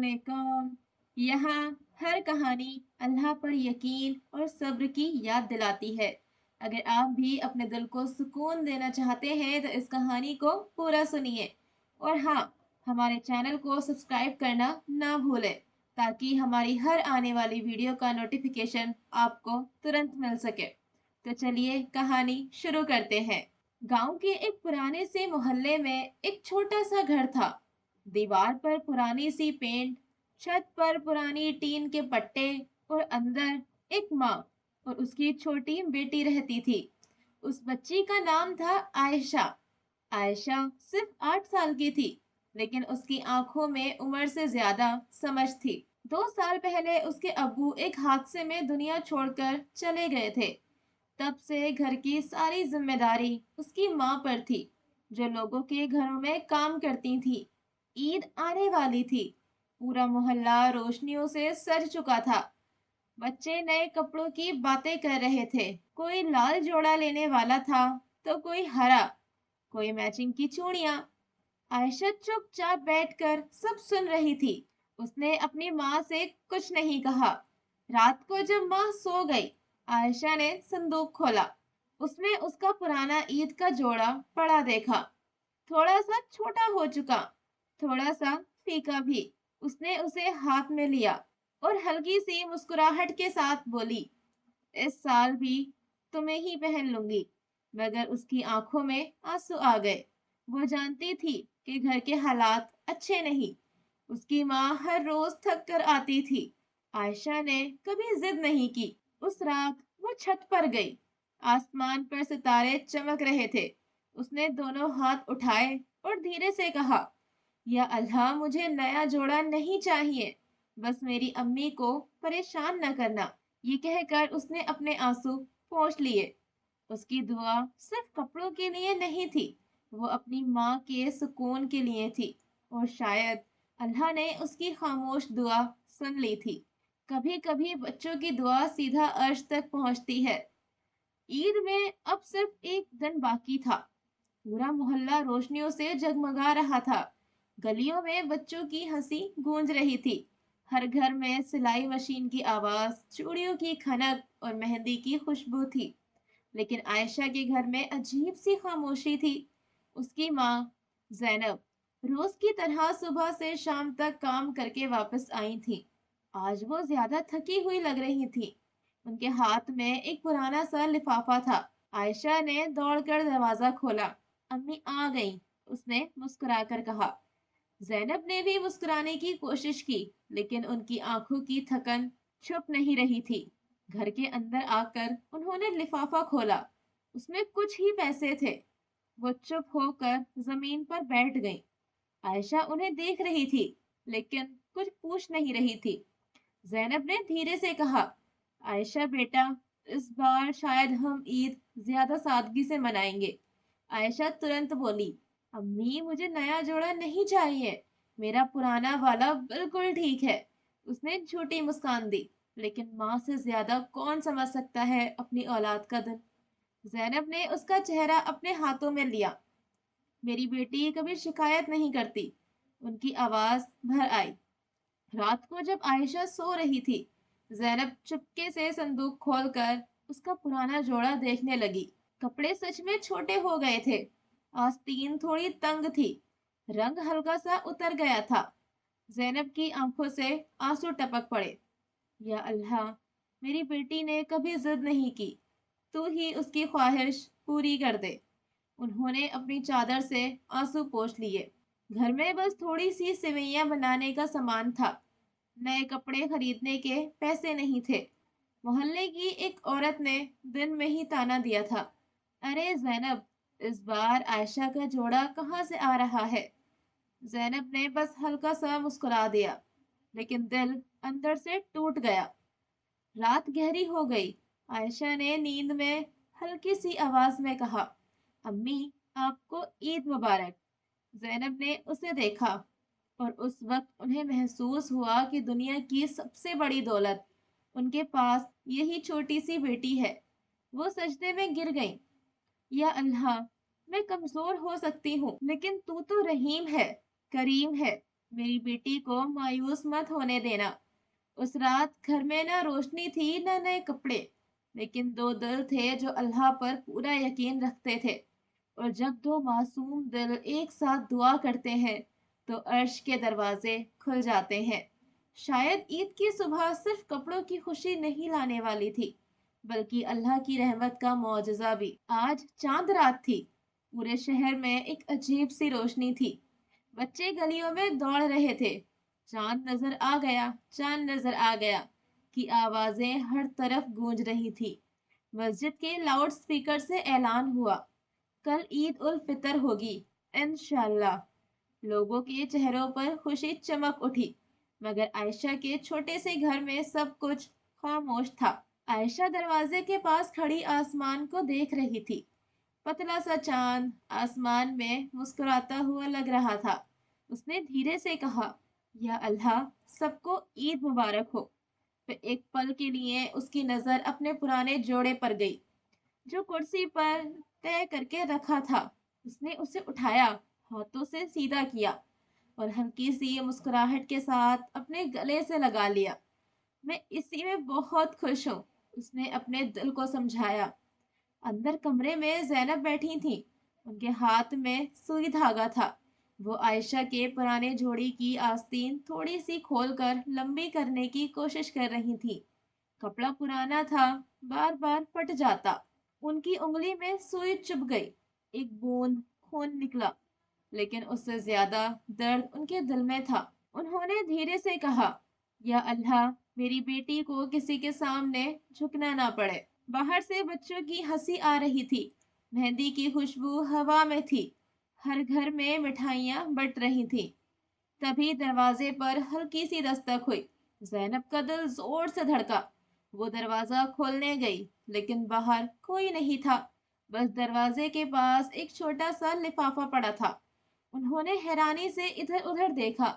अस्सलामुअलैकुम। यहाँ हर कहानी अल्लाह पर यकीन और सब्र की याद दिलाती है। अगर आप भी अपने दिल को सुकून देना चाहते हैं तो इस कहानी को पूरा सुनिए। और हाँ, हमारे चैनल को सब्सक्राइब करना ना भूलें ताकि हमारी हर आने वाली वीडियो का नोटिफिकेशन आपको तुरंत मिल सके। तो चलिए कहानी शुरू करते हैं। गांव के एक पुराने से मोहल्ले में एक छोटा सा घर था। दीवार पर पुरानी सी पेंट, छत पर पुरानी टीन के पट्टे और अंदर एक माँ और उसकी छोटी बेटी रहती थी। उस बच्ची का नाम था आयशा। आयशा सिर्फ 8 साल की थी, लेकिन उसकी आंखों में उम्र से ज्यादा समझ थी। 2 साल पहले उसके अब्बू एक हादसे में दुनिया छोड़कर चले गए थे। तब से घर की सारी जिम्मेदारी उसकी माँ पर थी, जो लोगों के घरों में काम करती थी। ईद आने वाली थी। पूरा मोहल्ला रोशनियों से सज चुका था। बच्चे नए कपड़ों की बातें कर रहे थे। कोई लाल जोड़ा लेने वाला था, तो कोई हरा, कोई मैचिंग की चूड़ियां। आयशा चुपचाप बैठकर सब सुन रही थी। उसने अपनी माँ से कुछ नहीं कहा। रात को जब माँ सो गई, आयशा ने संदूक खोला। उसमें उसका पुराना ईद का जोड़ा पड़ा देखा। थोड़ा सा छोटा हो चुका, थोड़ा सा फीका भी। उसने उसे हाथ में लिया और हल्की सी मुस्कुराहट के साथ बोली, इस साल भी तुम्हें ही पहन लूंगी। मगर उसकी आंखों में आंसू आ गए। वो जानती थी कि घर के हालात अच्छे नहीं। उसकी माँ हर रोज थक कर आती थी। आयशा ने कभी जिद नहीं की। उस रात वो छत पर गई। आसमान पर सितारे चमक रहे थे। उसने दोनों हाथ उठाए और धीरे से कहा, या अल्लाह, मुझे नया जोड़ा नहीं चाहिए, बस मेरी अम्मी को परेशान न करना। ये कहकर उसने अपने आंसू पोंछ लिए। उसकी दुआ सिर्फ कपड़ों के लिए नहीं थी, वो अपनी माँ के सुकून के लिए थी। और शायद अल्लाह ने उसकी खामोश दुआ सुन ली थी। कभी कभी बच्चों की दुआ सीधा अर्श तक पहुंचती है। ईद में अब सिर्फ एक दिन बाकी था। पूरा मोहल्ला रोशनियों से जगमगा रहा था। गलियों में बच्चों की हंसी गूंज रही थी। हर घर में सिलाई मशीन की आवाज, चूड़ियों की खनक और मेहंदी की खुशबू थी। लेकिन आयशा के घर में अजीब सी खामोशी थी। उसकी माँ जैनब रोज की तरह सुबह से शाम तक काम करके वापस आई थी। आज वो ज्यादा थकी हुई लग रही थी। उनके हाथ में एक पुराना सा लिफाफा था। आयशा ने दौड़कर दरवाजा खोला। अम्मी आ गईं, उसने मुस्कुराकर कहा। जैनब ने भी मुस्कुराने की कोशिश की, लेकिन उनकी आंखों की थकन छुप नहीं रही थी। घर के अंदर आकर उन्होंने लिफाफा खोला। उसमें कुछ ही पैसे थे। वो चुप होकर जमीन पर बैठ गईं। आयशा उन्हें देख रही थी, लेकिन कुछ पूछ नहीं रही थी। जैनब ने धीरे से कहा, आयशा बेटा, इस बार शायद हम ईद ज्यादा सादगी से मनाएंगे। आयशा तुरंत बोली, अम्मी, मुझे नया जोड़ा नहीं चाहिए, मेरा पुराना वाला बिल्कुल ठीक है। उसने झूठी मुस्कान दी, लेकिन माँ से ज्यादा कौन समझ सकता है अपनी औलाद का दिल। जैनब ने उसका चेहरा अपने हाथों में लिया। मेरी बेटी कभी शिकायत नहीं करती। उनकी आवाज भर आई। रात को जब आयशा सो रही थी, जैनब चुपके से संदूक खोलकर उसका पुराना जोड़ा देखने लगी। कपड़े सच में छोटे हो गए थे। आस्तीन थोड़ी तंग थी। रंग हल्का सा उतर गया था। जैनब की आंखों से आंसू टपक पड़े। या अल्लाह, मेरी बेटी ने कभी जिद नहीं की, तू ही उसकी ख्वाहिश पूरी कर दे। उन्होंने अपनी चादर से आंसू पोंछ लिए। घर में बस थोड़ी सी सेवइयां बनाने का सामान था। नए कपड़े खरीदने के पैसे नहीं थे। मोहल्ले की एक औरत ने दिन में ही ताना दिया था, अरे जैनब, इस बार आयशा का जोड़ा कहाँ से आ रहा है। जैनब ने बस हल्का सा मुस्कुरा दिया, लेकिन दिल अंदर से टूट गया। रात गहरी हो गई। आयशा ने नींद में हल्की सी आवाज में कहा, अम्मी, आपको ईद मुबारक। जैनब ने उसे देखा और उस वक्त उन्हें महसूस हुआ कि दुनिया की सबसे बड़ी दौलत उनके पास यही छोटी सी बेटी है। वो सजदे में गिर गईं। या अल्लाह, मैं कमजोर हो सकती हूँ, लेकिन तू तो रहीम है, करीम है। मेरी बेटी को मायूस मत होने देना। उस रात घर में ना रोशनी थी ना नए कपड़े, लेकिन दो दिल थे जो अल्लाह पर पूरा यकीन रखते थे। और जब दो मासूम दिल एक साथ दुआ करते हैं तो अर्श के दरवाजे खुल जाते हैं। शायद ईद की सुबह सिर्फ कपड़ों की खुशी नहीं लाने वाली थी, बल्कि अल्लाह की रहमत का मौजज़ा भी। आज चांद रात थी। पूरे शहर में एक अजीब सी रोशनी थी। बच्चे गलियों में दौड़ रहे थे। चांद नजर आ गया, चांद नजर आ गया की आवाजें हर तरफ गूंज रही थी। मस्जिद के लाउड स्पीकर से ऐलान हुआ, कल ईद उल फितर होगी, इंशाल्लाह। लोगों के चेहरों पर खुशी चमक उठी, मगर आयशा के छोटे से घर में सब कुछ खामोश था। आयशा दरवाजे के पास खड़ी आसमान को देख रही थी। पतला सा चांद आसमान में मुस्कुराता हुआ लग रहा था। उसने धीरे से कहा, या अल्लाह, सबको ईद मुबारक हो। फिर एक पल के लिए उसकी नजर अपने पुराने जोड़े पर गई, जो कुर्सी पर तय करके रखा था। उसने उसे उठाया, हाथों से सीधा किया और हल्की सी मुस्कुराहट के साथ अपने गले से लगा लिया। मैं इसी में बहुत खुश हूँ, उसने अपने दिल को समझाया। अंदर कमरे में ज़ैनब बैठी थी। उनके हाथ में सुई धागा था। वो आयशा के पुराने जोड़ी की आस्तीन थोड़ी सी खोलकर लंबी करने की कोशिश कर रही थी। कपड़ा पुराना था, बार बार फट जाता। उनकी उंगली में सुई चुभ गई। एक बूंद खून निकला, लेकिन उससे ज्यादा दर्द उनके दिल में था। उन्होंने धीरे से कहा, या अल्लाह, मेरी बेटी को किसी के सामने झुकना ना पड़े। बाहर से बच्चों की हंसी आ रही थी। मेहंदी की खुशबू हवा में थी। हर घर में मिठाइयाँ बट रही थी। तभी दरवाजे पर हल्की सी दस्तक हुई। जैनब का दिल जोर से धड़का। वो दरवाजा खोलने गई, लेकिन बाहर कोई नहीं था। बस दरवाजे के पास एक छोटा सा लिफाफा पड़ा था। उन्होंने हैरानी से इधर उधर देखा।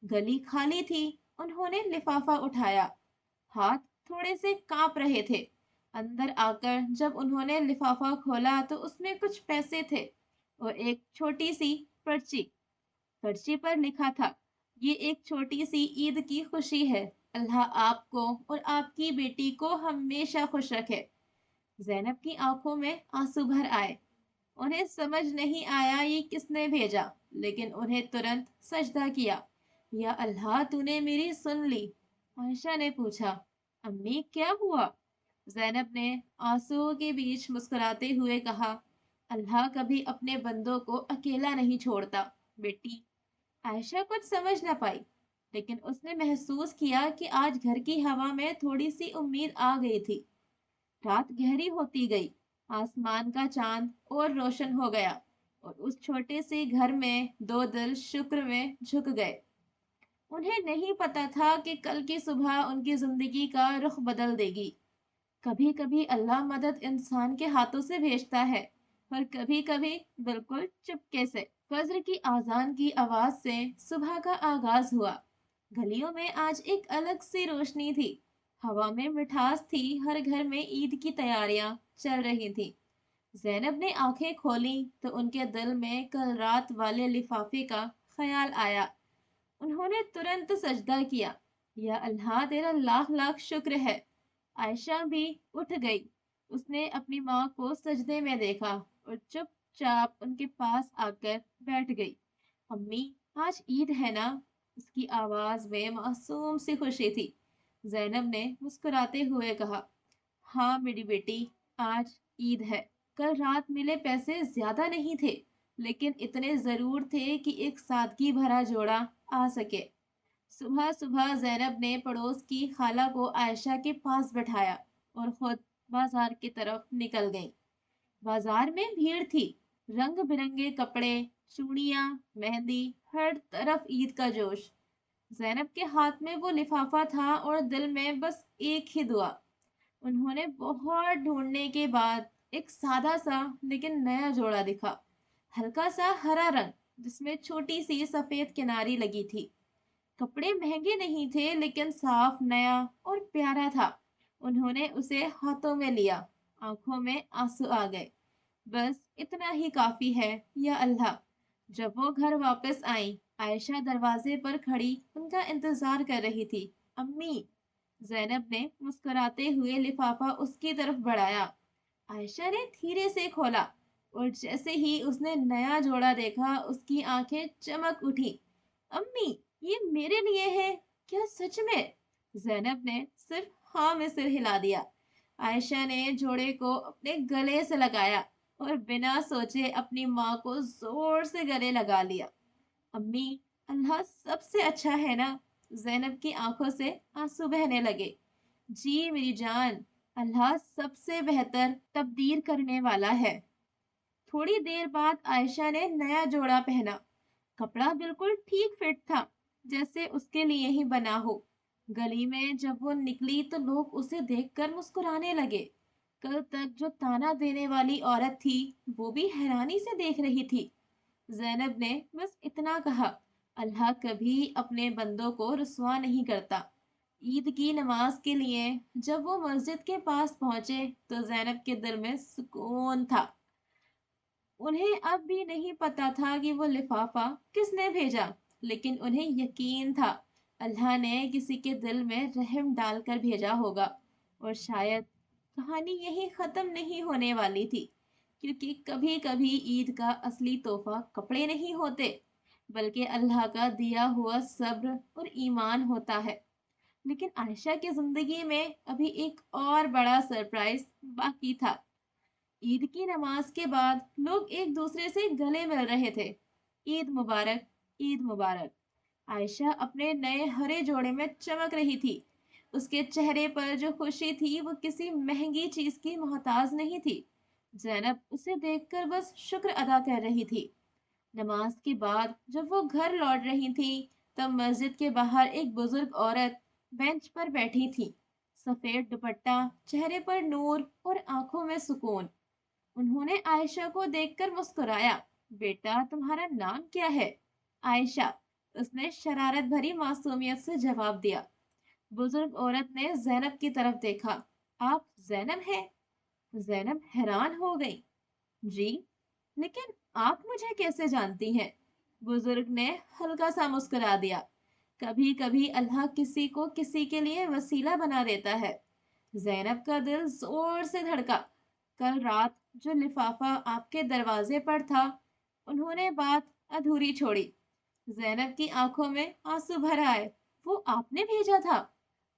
गली खाली थी। उन्होंने लिफाफा उठाया। हाथ थोड़े से कांप रहे थे। अंदर आकर जब उन्होंने लिफाफा खोला तो उसमें कुछ पैसे थे और एक छोटी सी पर्ची। पर्ची पर लिखा था, ये एक छोटी सी ईद की खुशी है। अल्लाह आपको और आपकी बेटी को हमेशा खुश रखे। जैनब की आंखों में आंसू भर आए। उन्हें समझ नहीं आया ये किसने भेजा, लेकिन उन्हें तुरंत सजदा किया। या अल्लाह, तूने मेरी सुन ली। आयशा ने पूछा, अम्मी क्या हुआ? जैनब ने आंसुओं के बीच मुस्कुराते हुए कहा, अल्लाह कभी अपने बंदों को अकेला नहीं छोड़ता बेटी। आयशा कुछ समझ न पाई, लेकिन उसने महसूस किया कि आज घर की हवा में थोड़ी सी उम्मीद आ गई थी। रात गहरी होती गई। आसमान का चांद और रोशन हो गया और उस छोटे से घर में दो दिल शुक्र में झुक गए। उन्हें नहीं पता था कि कल की सुबह उनकी जिंदगी का रुख बदल देगी। कभी कभी अल्लाह मदद इंसान के हाथों से भेजता है और कभी कभी बिल्कुल चुपके से। फज्र की आजान की आवाज से सुबह का आगाज हुआ। गलियों में आज एक अलग सी रोशनी थी। हवा में मिठास थी। हर घर में ईद की तैयारियां चल रही थी। जैनब ने आंखें खोली तो उनके दिल में कल रात वाले लिफाफे का ख्याल आया। उन्होंने तुरंत सजदा किया। या अल्लाह, तेरा लाख लाख शुक्र है। आयशा भी उठ गई। उसने अपनी माँ को सजदे में देखा और चुपचाप उनके पास आकर बैठ गई। अम्मी, आज ईद है ना? उसकी आवाज में मासूम सी खुशी थी। जैनब ने मुस्कुराते हुए कहा, हाँ मेरी बेटी, आज ईद है। कल रात मिले पैसे ज्यादा नहीं थे, लेकिन इतने जरूर थे कि एक सादगी भरा जोड़ा आ सके। सुबह सुबह जैनब ने पड़ोस की खाला को आयशा के पास बैठाया और खुद बाजार की तरफ निकल गई। बाजार में भीड़ थी। रंग बिरंगे कपड़े, चूड़ियां, मेहंदी, हर तरफ ईद का जोश। जैनब के हाथ में वो लिफाफा था और दिल में बस एक ही दुआ। उन्होंने बहुत ढूंढने के बाद एक सादा सा लेकिन नया जोड़ा दिखा। हल्का सा हरा रंग, जिसमें छोटी सी सफेद किनारी लगी थी। कपड़े महंगे नहीं थे, लेकिन साफ, नया और प्यारा था। उन्होंने उसे हाथों में लिया। आंखों में आंसू आ गए। बस इतना ही काफी है, या अल्लाह। जब वो घर वापस आई आयशा दरवाजे पर खड़ी उनका इंतजार कर रही थी। अम्मी, जैनब ने मुस्कुराते हुए लिफाफा उसकी तरफ बढ़ाया। आयशा ने धीरे से खोला और जैसे ही उसने नया जोड़ा देखा, उसकी आंखें चमक उठी। अम्मी, ये मेरे लिए है? क्या सच में? जैनब ने सिर्फ हाँ में सिर हिला दिया। आयशा ने जोड़े को अपने गले से लगाया और बिना सोचे अपनी माँ को जोर से गले लगा लिया। अम्मी, अल्लाह सबसे अच्छा है ना? जैनब की आंखों से आंसू बहने लगे। जी मेरी जान, अल्लाह सबसे बेहतर तब्दील करने वाला है। थोड़ी देर बाद आयशा ने नया जोड़ा पहना। कपड़ा बिल्कुल ठीक फिट था, जैसे उसके लिए ही बना हो। गली में जब वो निकली तो लोग उसे देखकर मुस्कुराने लगे। कल तक जो ताना देने वाली औरत थी, वो भी हैरानी से देख रही थी। जैनब ने बस इतना कहा, अल्लाह कभी अपने बंदों को रुसवा नहीं करता। ईद की नमाज के लिए जब वो मस्जिद के पास पहुंचे तो जैनब के दिल में सुकून था। उन्हें अब भी नहीं पता था कि वो लिफाफा किसने भेजा, लेकिन उन्हें यकीन था अल्लाह ने किसी के दिल में रहम डालकर भेजा होगा। और शायद कहानी यही खत्म नहीं होने वाली थी, क्योंकि कभी कभी ईद का असली तोहफा कपड़े नहीं होते, बल्कि अल्लाह का दिया हुआ सब्र और ईमान होता है। लेकिन आयशा की जिंदगी में अभी एक और बड़ा सरप्राइज बाकी था। ईद की नमाज के बाद लोग एक दूसरे से गले मिल रहे थे। ईद मुबारक, ईद मुबारक। आयशा अपने नए हरे जोड़े में चमक रही थी। उसके चेहरे पर जो खुशी थी वो किसी महंगी चीज की मोहताज नहीं थी। जैनब उसे देखकर बस शुक्र अदा कर रही थी। नमाज के बाद जब वो घर लौट रही थी, तब मस्जिद के बाहर एक बुजुर्ग औरत बेंच पर बैठी थी। सफेद दुपट्टा, चेहरे पर नूर और आंखों में सुकून। उन्होंने आयशा को देखकर मुस्कुराया। बेटा, तुम्हारा नाम क्या है? आयशा, उसने शरारत भरी मासूमियत से जवाब दिया। बुजुर्ग औरत ने जैनब की तरफ देखा। आप जैनब हैं? जैनब हैरान हो गई। जी, लेकिन आप मुझे कैसे जानती हैं? बुजुर्ग ने हल्का सा मुस्कुरा दिया। कभी कभी अल्लाह किसी को किसी के लिए वसीला बना देता है। जैनब का दिल जोर से धड़का। कल रात जो लिफाफा आपके दरवाजे पर था, उन्होंने बात अधूरी छोड़ी। जैनब की आंखों में आंसू भर आए। वो आपने भेजा था?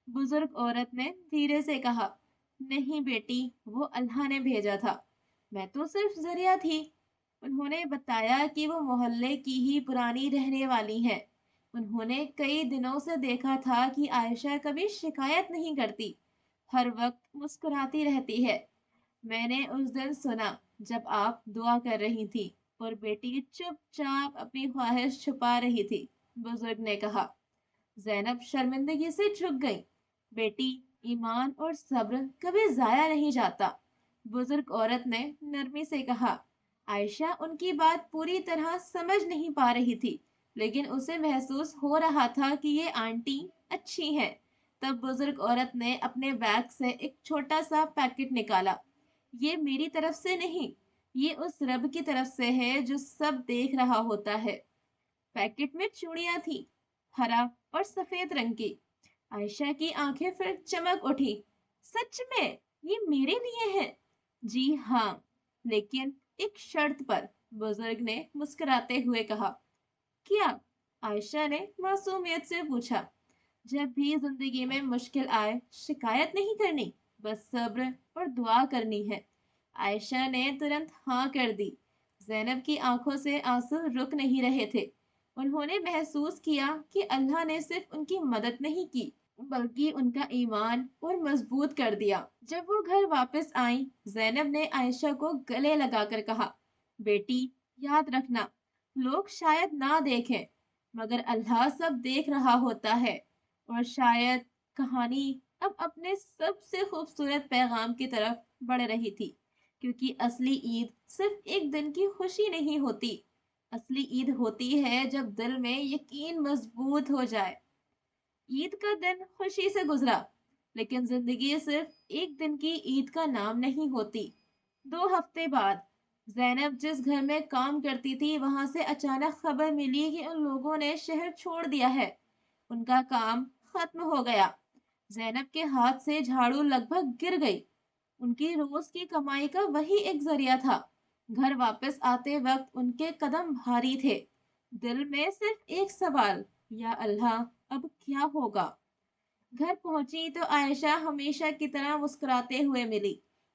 बुजुर्ग औरत ने धीरे से कहा। नहीं बेटी, वो अल्लाह ने भेजा था। मैं तो सिर्फ जरिया थी। उन्होंने बताया कि वो मोहल्ले की ही पुरानी रहने वाली हैं। उन्होंने कई दिनों से देखा था कि आयशा कभी शिकायत नहीं करती, हर वक्त मुस्कुराती रहती है। मैंने उस दिन सुना जब आप दुआ कर रही थी और बेटी चुपचाप अपनी ख्वाहिश छुपा रही थी, बुजुर्ग ने कहा। जैनब शर्मिंदगी से झुक गई। बेटी, ईमान और सब्र कभी जाया नहीं जाता, बुजुर्ग औरत ने नरमी से कहा। आयशा उनकी बात पूरी तरह समझ नहीं पा रही थी, लेकिन उसे महसूस हो रहा था कि ये आंटी अच्छी हैं। तब बुजुर्ग औरत ने अपने बैग से एक छोटा सा पैकेट निकाला। ये मेरी तरफ से नहीं, ये उस रब की तरफ से है जो सब देख रहा होता है। पैकेट में चूड़ियां थी, हरा और सफेद रंग की। आयशा की आंखें फिर चमक उठी। सच में? ये मेरे लिए है? जी हाँ, लेकिन एक शर्त पर, बुजुर्ग ने मुस्कुराते हुए कहा। क्या? आयशा ने मासूमियत से पूछा। जब भी जिंदगी में मुश्किल आए, शिकायत नहीं करनी, बस सब्र और दुआ करनी है। आयशा ने तुरंत हाँ कर दी। जैनब की आंखों से आंसू रुक नहीं रहे थे। उन्होंने महसूस किया कि अल्लाह ने सिर्फ उनकी मदद नहीं की, बल्कि उनका ईमान और मजबूत कर दिया। जब वो घर वापस आई, जैनब ने आयशा को गले लगाकर कहा, बेटी, याद रखना, लोग शायद ना देखें, मगर अल्लाह सब देख रहा होता है। और शायद कहानी अब अपने सबसे खूबसूरत पैगाम की तरफ बढ़ रही थी, क्योंकि असली ईद सिर्फ एक दिन की खुशी नहीं होती। असली ईद होती है जब दिल में यकीन मजबूत हो जाए। ईद का दिन खुशी से गुजरा, लेकिन जिंदगी सिर्फ एक दिन की ईद का नाम नहीं होती। 2 हफ्ते बाद زینب جس گھر میں کام کرتی تھی وہاں سے اچانک خبر ملی کہ ان لوگوں نے شہر چھوڑ دیا ہے۔ ان کا کام ختم ہو گیا۔ زینب کے ہاتھ سے جھاڑو لگ بھگ گر گئی۔ ان کی روز کی کمائی کا وہی ایک ذریعہ تھا۔ گھر واپس آتے وقت ان کے قدم بھاری تھے۔ دل میں صرف ایک سوال، یا اللہ اب کیا ہوگا؟ گھر پہنچی تو عائشہ ہمیشہ کی طرح مسکراتے ہوئے ملی۔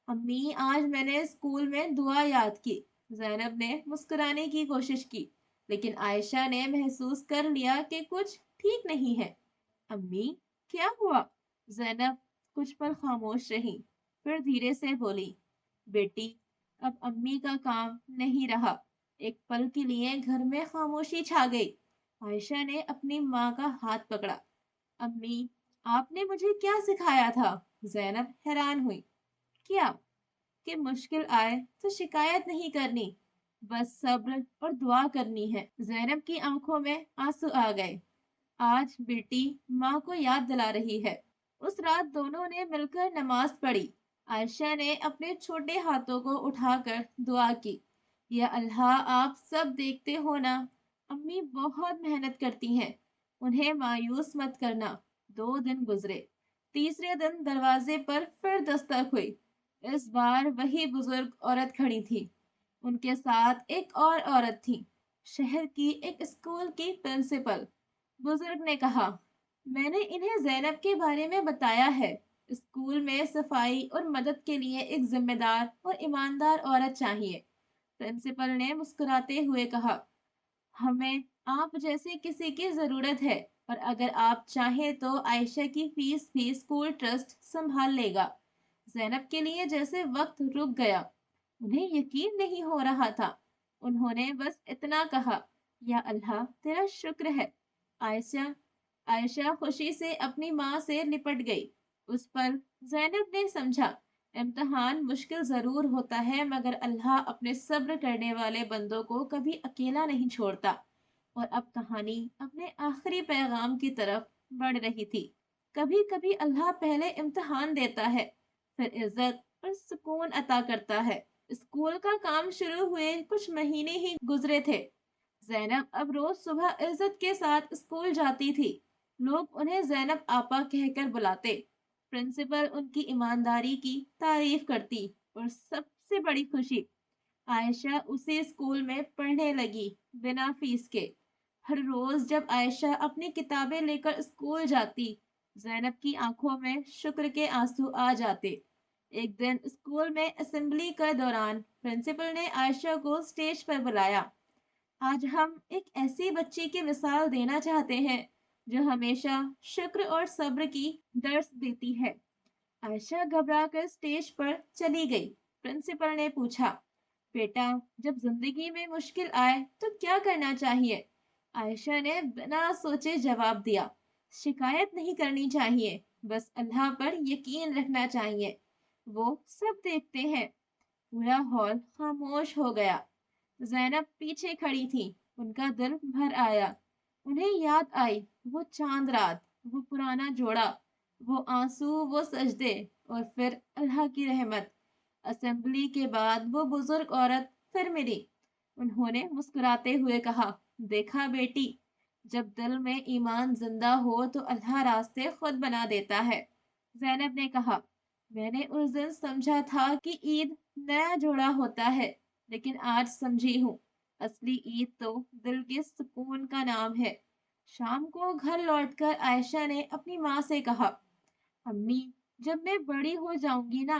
امی آج میں نے اسکول میں دعا یاد کی۔ زینب نے مسکرانے کی کوشش کی، لیکن عائشہ نے محسوس کر لیا کہ کچھ ٹھیک نہیں ہے۔ امی کیا ہوا؟ زینب کچھ پل خاموش رہی، پھر دھیرے سے بولی، بیٹی اب امی کا کام نہیں رہا۔ ایک پل کے لیے گھر میں خاموشی چھا گئی۔ عائشہ نے اپنی ماں کا ہاتھ پکڑا۔ امی آپ نے مجھے کیا سکھایا تھا؟ زینب حیران ہوئی۔ کیا؟ کہ مشکل آئے تو شکایت نہیں کرنی، بس صبر اور دعا کرنی ہے۔ زینب کی آنکھوں میں آنسو آ گئے۔ آج بیٹی ماں کو یاد دلا رہی ہے۔ اس رات دونوں نے مل کر نماز پڑھی۔ عائشہ نے اپنے چھوٹے ہاتھوں کو اٹھا کر دعا کی، یا اللہ آپ سب دیکھتے ہو نا، امی بہت محنت کرتی ہیں، انہیں مایوس مت کرنا۔ 2 دن گزرے۔ تیسرے دن دروازے پر پھر دستک ہوئی۔ اس بار وہی بزرگ عورت کھڑی تھی۔ ان کے ساتھ ایک اور عورت تھی، شہر کی ایک اسکول کی پرنسپل۔ بزرگ نے کہا، میں نے انہیں زینب کے بارے میں بتایا ہے۔ اسکول میں صفائی اور مدد کے لیے ایک ذمہ دار اور ایماندار عورت چاہیے۔ پرنسپل نے مسکراتے ہوئے کہا، ہمیں آپ جیسے کسی کی ضرورت ہے، اور اگر آپ چاہیں تو عائشہ کی فیس بھی اسکول ٹرسٹ سنبھال لے گا۔ زینب کے لیے جیسے وقت رک گیا۔ انہیں یقین نہیں ہو رہا تھا۔ انہوں نے بس اتنا کہا، یا اللہ تیرا شکر ہے۔ عائشہ عائشہ خوشی سے اپنی ماں سے لپٹ گئی۔ اس پر زینب نے سمجھا، امتحان مشکل ضرور ہوتا ہے مگر اللہ اپنے صبر کرنے والے بندوں کو کبھی اکیلا نہیں چھوڑتا۔ اور اب کہانی اپنے آخری پیغام کی طرف بڑھ رہی تھی۔ کبھی کبھی اللہ پہلے امتحان دیتا ہے، پھر عزت اور سکون عطا کرتا ہے۔ اسکول کا کام شروع ہوئے کچھ مہینے ہی گزرے تھے۔ زینب اب روز صبح عزت کے ساتھ اسکول جاتی تھی۔ لوگ انہیں زینب آپا کہہ کر بلاتے۔ پرنسپل ان کی ایمانداری کی تعریف کرتی، اور سب سے بڑی خوشی، عائشہ اسی اسکول میں پڑھنے لگی بنا فیس کے۔ ہر روز جب عائشہ اپنی کتابیں لے کر اسکول جاتی، زینب کی آنکھوں میں شکر کے آنسو آ جاتے۔ ایک دن اسکول میں اسمبلی کے دوران پرنسپل نے عائشہ کو اسٹیج پر بلایا۔ آج ہم ایک ایسی بچی کی مثال دینا چاہتے ہیں جو ہمیشہ شکر اور صبر کی درس دیتی ہے۔ عائشہ گھبرا کر اسٹیج پر چلی گئی۔ پرنسپل نے پوچھا، بیٹا جب زندگی میں مشکل آئے تو کیا کرنا چاہیے؟ عائشہ نے بنا سوچے جواب دیا، شکایت نہیں کرنی چاہیے، بس اللہ پر یقین رکھنا چاہیے، وہ سب دیکھتے ہیں۔ پورا ہال خاموش ہو گیا۔ زینب پیچھے کھڑی تھی، ان کا دل بھر آیا۔ انہیں یاد آئی وہ چاند رات، وہ پرانا جوڑا، وہ آنسو، وہ سجدے، اور پھر اللہ کی رحمت۔ اسمبلی کے بعد وہ بزرگ عورت پھر ملی۔ انہوں نے مسکراتے ہوئے کہا، دیکھا بیٹی، جب دل میں ایمان زندہ ہو تو اللہ راستے خود بنا دیتا ہے۔ زینب نے کہا، میں نے اس دن سمجھا تھا کہ عید نیا جوڑا ہوتا ہے، لیکن آج سمجھی ہوں اصلی عید تو دل کے سکون کا نام ہے۔ شام کو گھر لوٹ کر عائشہ نے اپنی ماں سے کہا، امی جب میں بڑی ہو جاؤں گی نا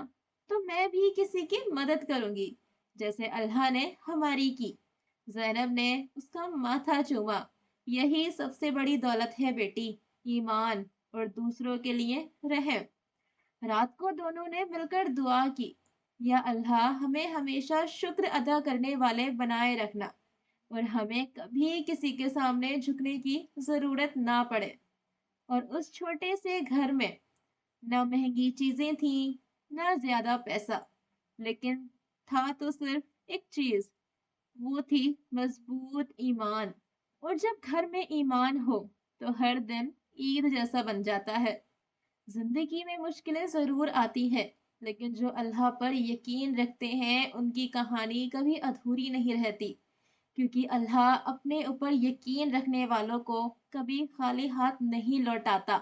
تو میں بھی کسی کی مدد کروں گی جیسے اللہ نے ہماری کی۔ زینب نے اس کا ماتھا چوما۔ یہی سب سے بڑی دولت ہے بیٹی، ایمان اور دوسروں کے لیے رحم۔ رات کو دونوں نے مل کر دعا کی، یا اللہ ہمیں ہمیشہ شکر ادا کرنے والے بنائے رکھنا، اور ہمیں کبھی کسی کے سامنے جھکنے کی ضرورت نہ پڑے۔ اور اس چھوٹے سے گھر میں نہ مہنگی چیزیں تھیں، نہ زیادہ پیسہ، لیکن تھا تو صرف ایک چیز، وہ تھی مضبوط ایمان۔ اور جب گھر میں ایمان ہو تو ہر دن عید جیسا بن جاتا ہے۔ زندگی میں مشکلیں ضرور آتی ہیں، لیکن جو اللہ پر یقین رکھتے ہیں ان کی کہانی کبھی ادھوری نہیں رہتی، کیونکہ اللہ اپنے اوپر یقین رکھنے والوں کو کبھی خالی ہاتھ نہیں لوٹاتا،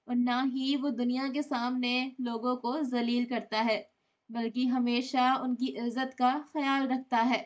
اور نہ ہی وہ دنیا کے سامنے لوگوں کو ذلیل کرتا ہے، بلکہ ہمیشہ ان کی عزت کا خیال رکھتا ہے۔